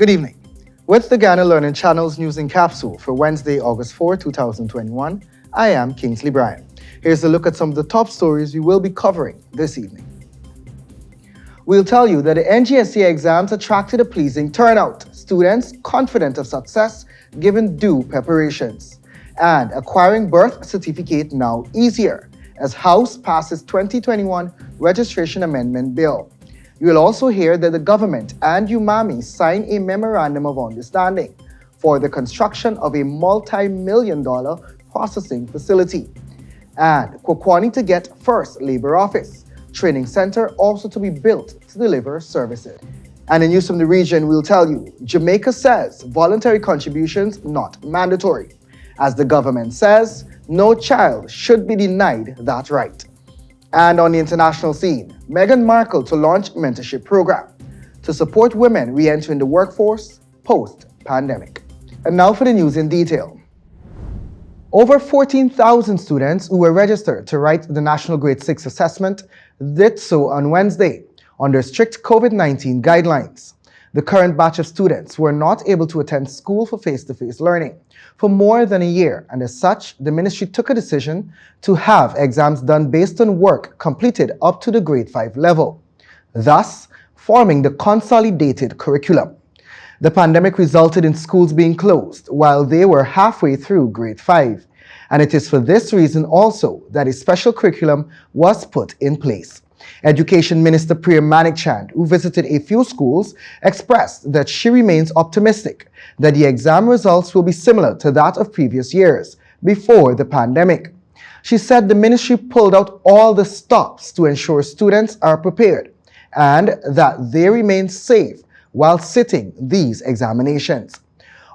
Good evening. With the Ghana Learning Channel's News in Capsule for Wednesday, August 4, 2021, I am Kingsley Bryan. Here's a look at some of the top stories we will be covering this evening. We'll tell you that the NGSE exams attracted a pleasing turnout, students confident of success given due preparations, and acquiring birth certificate now easier as House passes 2021 Registration Amendment Bill. You will also hear that the government and UMAMI sign a Memorandum of Understanding for the construction of a multi-million-dollar processing facility. And Kwakwani to get first labor office, training center also to be built to deliver services. And in news from the region, we'll tell you, Jamaica says voluntary contributions not mandatory. As the government says, no child should be denied that right. And on the international scene, Meghan Markle to launch mentorship program to support women re-entering the workforce post-pandemic. And now for the news in detail. Over 14,000 students who were registered to write the National Grade 6 assessment did so on Wednesday under strict COVID-19 guidelines. The current batch of students were not able to attend school for face-to-face learning for more than a year, and as such, the ministry took a decision to have exams done based on work completed up to the grade 5 level, thus forming the consolidated curriculum. The pandemic resulted in schools being closed while they were halfway through grade 5, and it is for this reason also that a special curriculum was put in place. Education Minister Priya Manikchand, who visited a few schools, expressed that she remains optimistic that the exam results will be similar to that of previous years before the pandemic. She said the ministry pulled out all the stops to ensure students are prepared and that they remain safe while sitting these examinations.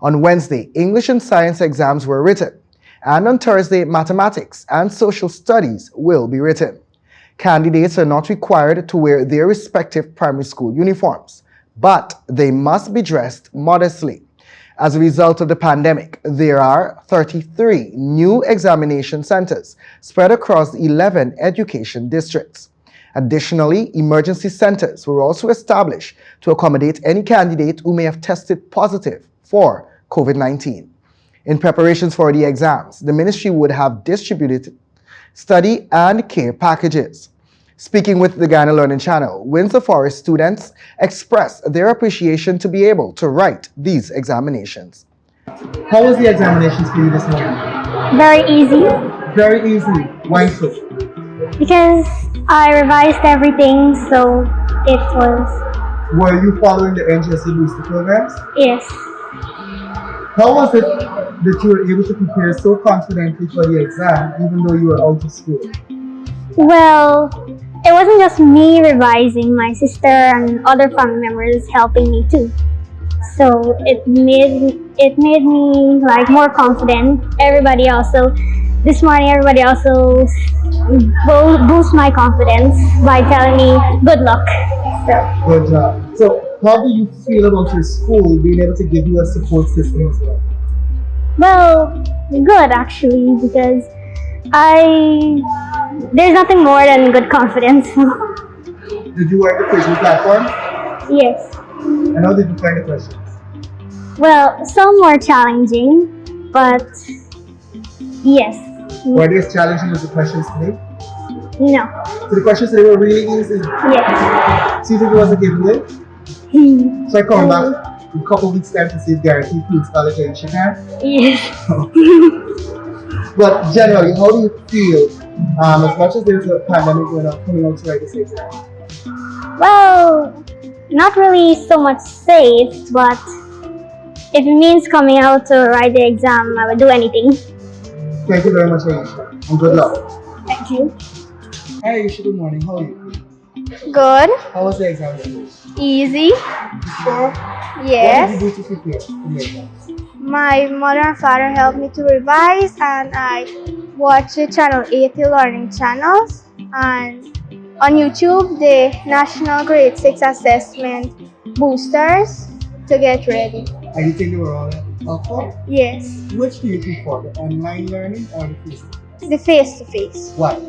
On Wednesday, English and science exams were written, and on Thursday, mathematics and social studies will be written. Candidates are not required to wear their respective primary school uniforms, but they must be dressed modestly. As a result of the pandemic, there are 33 new examination centers spread across 11 education districts. Additionally, emergency centers were also established to accommodate any candidate who may have tested positive for COVID-19. In preparations for the exams, the ministry would have distributed study and care packages. Speaking with the Ghana Learning Channel, Windsor Forest students expressed their appreciation to be able to write these examinations. How was the examinations for you this morning? Very easy. Very easy. Why so? Because I revised everything, so it was... Were you following the NGSE booster programs? Yes. How was it that you were able to prepare so confidently for the exam even though you were out of school? Well, it wasn't just me revising, my sister and other family members helping me too. So it made me like more confident. This morning everybody also boost my confidence by telling me good luck. So. Good job. So how do you feel about your school being able to give you a support system as well? Well, good actually, because there's nothing more than good confidence. Did you work the quizzing platform? Yes. And how did you find the questions? Well, some were challenging, but yes. Were they as challenging as the questions today? No. So the questions today were really easy? Yes. So you think it was a giveaway? So I come back in a couple weeks time to see if guaranteed food scholarship in Chicago? Yes. But generally, how do you feel as much as there's a pandemic going on coming out to write this exam? Well, not really so much safe, but if it means coming out to write the exam, I would do anything. Thank you very much, Aisha, and good luck. Thank you. Hi Aisha, good morning. How are you? Good. How was the exam today? Easy. Sure. Yes. What did you do to prepare for the exams? My mother and father helped me to revise, and I watched the Channel 80 learning channels, and on YouTube the National Grade 6 Assessment boosters to get ready. And you think they were all helpful? Yes. Which do you prefer, the online learning or the face-to-face? The face-to-face. Why?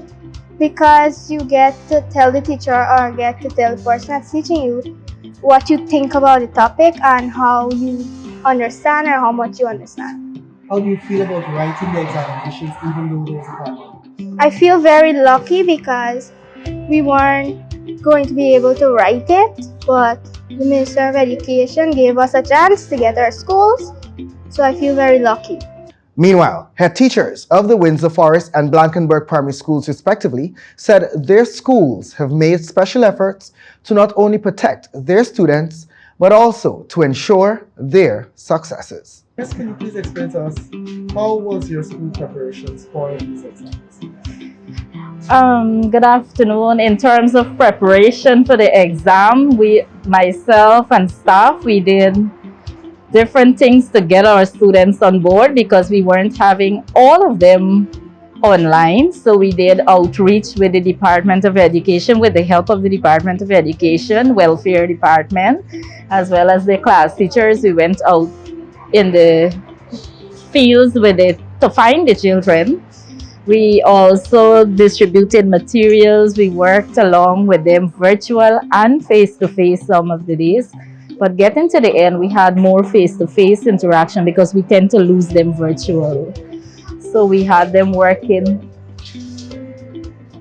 Because you get to tell the teacher or get to tell the person that's teaching you what you think about the topic and how you understand or how much you understand. How do you feel about writing the examinations even though there's a pandemic? I feel very lucky because we weren't going to be able to write it, but the Minister of Education gave us a chance to get our schools, so I feel very lucky. Meanwhile, head teachers of the Windsor Forest and Blankenberg primary schools respectively said their schools have made special efforts to not only protect their students, but also to ensure their successes. Yes, can you please explain to us, how was your school preparations for these exams? Good afternoon. In terms of preparation for the exam, myself and staff, we did different things to get our students on board because we weren't having all of them online. So we did outreach with the Department of Education, with the help of the Department of Education, Welfare Department, as well as the class teachers. We went out in the fields with it to find the children. We also distributed materials. We worked along with them virtual and face-to-face some of the days. But getting to the end, we had more face-to-face interaction because we tend to lose them virtual. So we had them working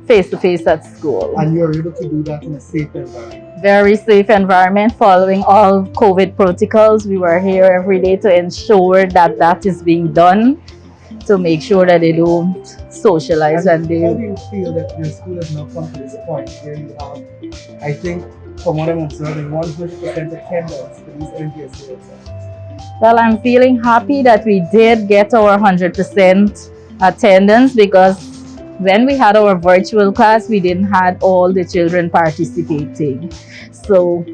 face-to-face at school. And you were able to do that in a safe environment? Very safe environment, following all COVID protocols. We were here every day to ensure that that is being done, to make sure that they don't socialize. And how do you feel that your school has now come to this point where you have, I think, from what I'm observing, 100% attendance for these NGSA exams? Well, I'm feeling happy that we did get our 100% attendance, because when we had our virtual class, we didn't have all the children participating. So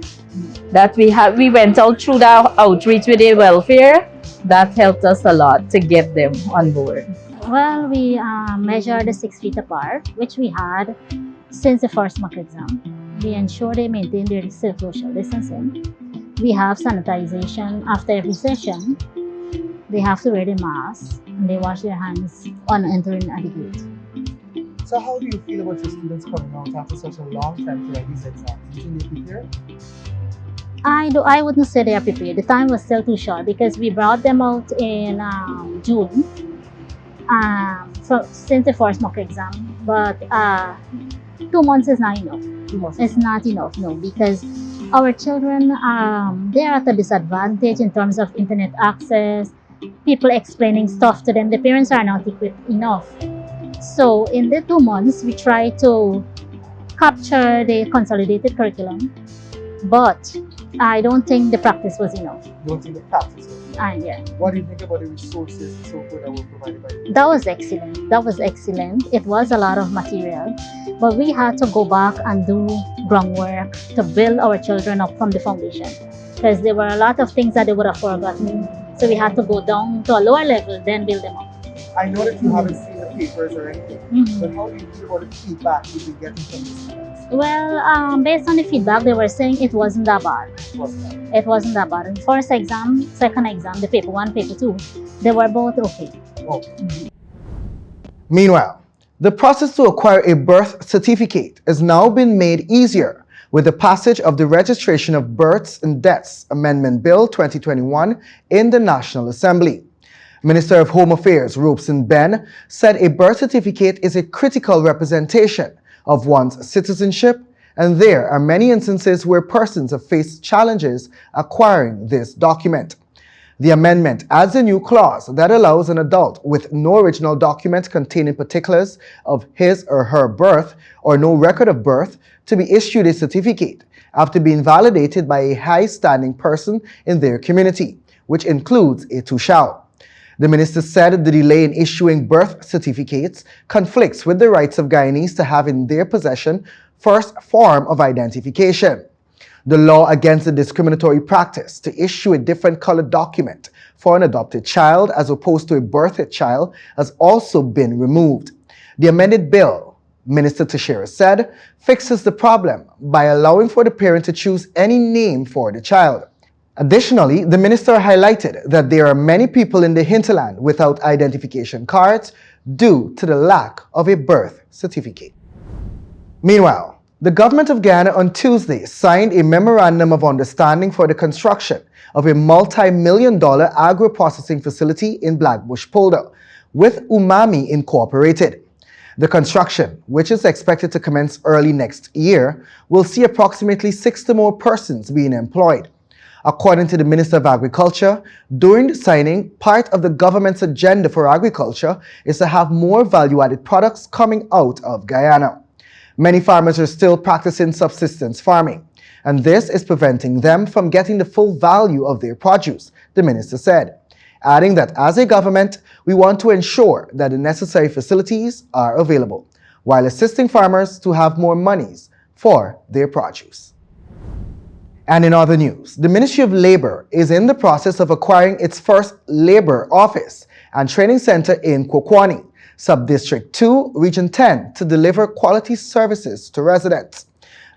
that we went out through the outreach with the welfare. That helped us a lot to get them on board. Well, we measured the 6 feet apart, which we had since the first mock exam. We ensure they maintain their social distancing. We have sanitization after every session. They have to wear the mask and they wash their hands on entering at the gate. So how do you feel about your students coming out after such a long time to write these exams? Do you think they prepare? I wouldn't say they are prepared. The time was still too short because we brought them out in June since the first mock exam. But 2 months is not enough. It's not enough, no, because our children, they are at a disadvantage in terms of internet access, people explaining stuff to them. The parents are not equipped enough. So in the 2 months, we try to capture the consolidated curriculum, but I don't think the practice was enough. You don't think the practice was enough? Yeah. What do you think about the resources and so forth that were provided by you? That was excellent. That was excellent. It was a lot of material, but we had to go back and do groundwork to build our children up from the foundation, because there were a lot of things that they would have forgotten. So we had to go down to a lower level, then build them up. I know that you haven't seen the papers or anything, but how do you feel about the feedback you've been getting from the students? Well, based on the feedback, they were saying it wasn't that bad. It wasn't that bad. In first exam, second exam, the paper 1, paper 2, they were both okay. Meanwhile, the process to acquire a birth certificate has now been made easier with the passage of the Registration of Births and Deaths Amendment Bill 2021 in the National Assembly. Minister of Home Affairs Robeson Ben said a birth certificate is a critical representation of one's citizenship, and there are many instances where persons have faced challenges acquiring this document. The amendment adds a new clause that allows an adult with no original document containing particulars of his or her birth or no record of birth to be issued a certificate after being validated by a high-standing person in their community, which includes a tushal. The minister said the delay in issuing birth certificates conflicts with the rights of Guyanese to have in their possession first form of identification. The law against the discriminatory practice to issue a different colored document for an adopted child as opposed to a birthed child has also been removed. The amended bill, Minister Teixeira said, fixes the problem by allowing for the parent to choose any name for the child. Additionally, the minister highlighted that there are many people in the hinterland without identification cards due to the lack of a birth certificate. Meanwhile, The government of Guyana on Tuesday signed a memorandum of understanding for the construction of a multi-million-dollar agro-processing facility in Blackbush Polder with Umami Incorporated. The construction, which is expected to commence early next year, will see approximately 60 more persons being employed. According to the Minister of Agriculture, during the signing, part of the government's agenda for agriculture is to have more value-added products coming out of Guyana. Many farmers are still practicing subsistence farming, and this is preventing them from getting the full value of their produce, the minister said, adding that as a government, we want to ensure that the necessary facilities are available, while assisting farmers to have more monies for their produce. And in other news, the Ministry of Labor is in the process of acquiring its first labor office and training center in Kwakwani, Subdistrict 2, Region 10, to deliver quality services to residents.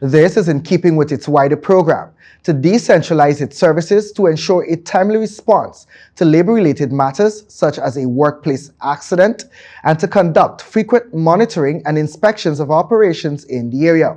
This is in keeping with its wider program to decentralize its services to ensure a timely response to labor-related matters such as a workplace accident and to conduct frequent monitoring and inspections of operations in the area.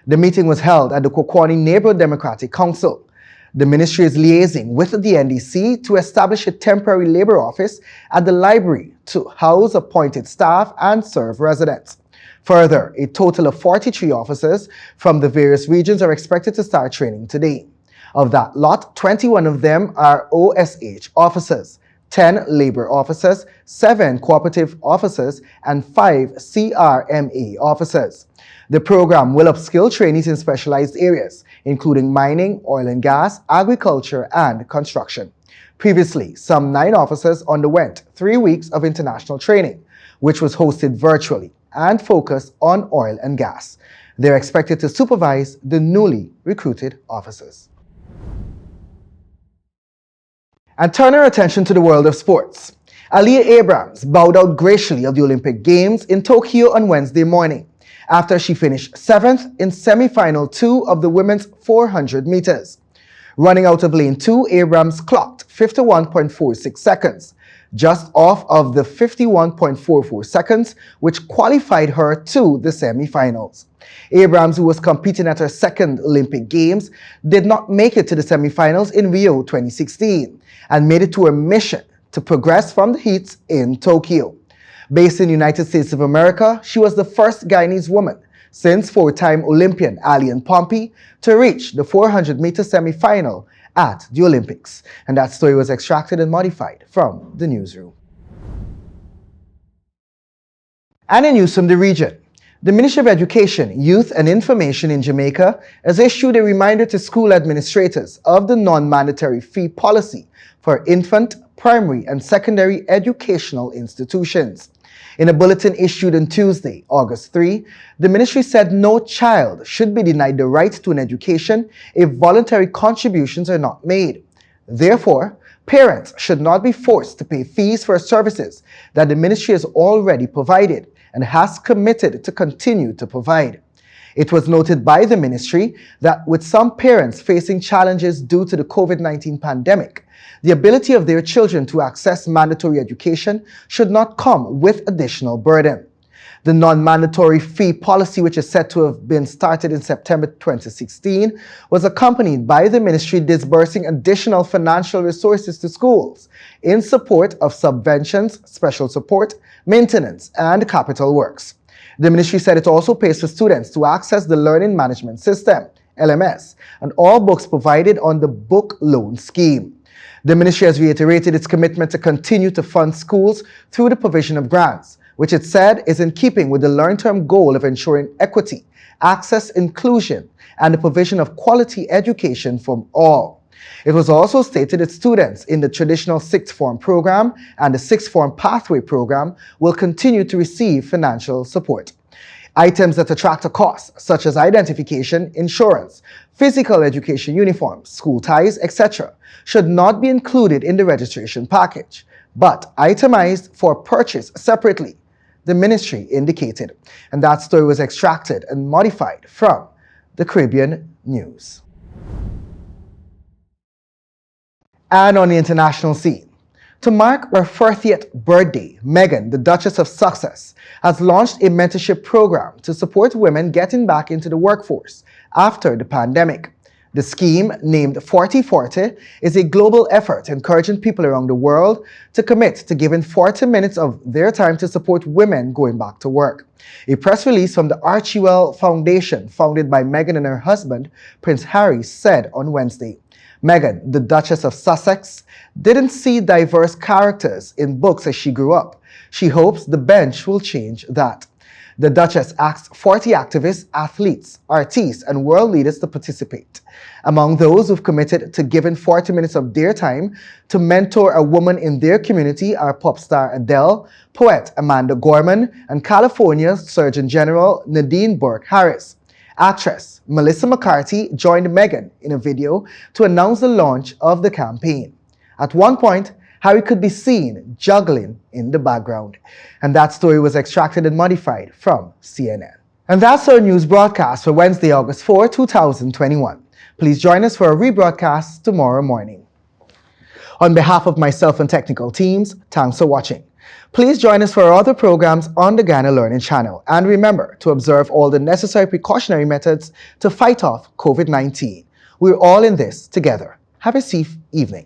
The meeting was held at the Kwakwani Neighborhood Democratic Council. The ministry is liaising with the NDC to establish a temporary labor office at the library to house appointed staff and serve residents. Further, a total of 43 officers from the various regions are expected to start training today. Of that lot, 21 of them are OSH officers, 10 labor officers, 7 cooperative officers, and 5 CRMA officers. The program will upskill trainees in specialized areas, including mining, oil and gas, agriculture, and construction. Previously, some 9 officers underwent 3 weeks of international training, which was hosted virtually and focused on oil and gas. They're expected to supervise the newly recruited officers. And turn our attention to the world of sports. Aaliyah Abrams bowed out gracefully of the Olympic Games in Tokyo on Wednesday morning, after she finished 7th in semi-final 2 of the women's 400 meters. Running out of lane 2, Abrams clocked 51.46 seconds, just off of the 51.44 seconds, which qualified her to the semi-finals. Abrams, who was competing at her second Olympic Games, did not make it to the semi-finals in Rio 2016 and made it to her mission to progress from the heats in Tokyo. Based in the United States of America, she was the first Guyanese woman since 4-time Olympian Allian Pompey to reach the 400-meter semi-final at the Olympics. And that story was extracted and modified from the newsroom. And in news from the region, the Ministry of Education, Youth and Information in Jamaica has issued a reminder to school administrators of the non-mandatory fee policy for infant, primary and secondary educational institutions. In a bulletin issued on Tuesday, August 3, the ministry said no child should be denied the right to an education if voluntary contributions are not made. Therefore, parents should not be forced to pay fees for services that the ministry has already provided and has committed to continue to provide. It was noted by the ministry that with some parents facing challenges due to the COVID-19 pandemic, the ability of their children to access mandatory education should not come with additional burden. The non-mandatory fee policy, which is said to have been started in September 2016, was accompanied by the ministry disbursing additional financial resources to schools in support of subventions, special support, maintenance, and capital works. The ministry said it also pays for students to access the Learning Management System, LMS, and all books provided on the book loan scheme. The ministry has reiterated its commitment to continue to fund schools through the provision of grants, which it said is in keeping with the long-term goal of ensuring equity, access, inclusion, and the provision of quality education for all. It was also stated that students in the traditional sixth form program and the sixth form pathway program will continue to receive financial support. Items that attract a cost, such as identification, insurance, physical education uniforms, school ties, etc., should not be included in the registration package, but itemized for purchase separately, the ministry indicated. And that story was extracted and modified from the Caribbean News. And on the international scene, To mark her 40th birthday, Meghan, the Duchess of Sussex, has launched a mentorship program to support women getting back into the workforce after the pandemic. The scheme, named 40/40, is a global effort encouraging people around the world to commit to giving 40 minutes of their time to support women going back to work. A press release from the Archewell Foundation, founded by Meghan and her husband, Prince Harry, said on Wednesday, Meghan, the Duchess of Sussex, didn't see diverse characters in books as she grew up. She hopes the bench will change that. The Duchess asked 40 activists, athletes, artists, and world leaders to participate. Among those who've committed to giving 40 minutes of their time to mentor a woman in their community are pop star Adele, poet Amanda Gorman, and California's Surgeon General Nadine Burke Harris. Actress Melissa McCarthy joined Meghan in a video to announce the launch of the campaign. At one point, Harry could be seen juggling in the background. And that story was extracted and modified from CNN. And that's our news broadcast for Wednesday, August 4, 2021. Please join us for a rebroadcast tomorrow morning. On behalf of myself and technical teams, thanks for watching. Please join us for our other programs on the Ghana Learning Channel. And remember to observe all the necessary precautionary methods to fight off COVID-19. We're all in this together. Have a safe evening.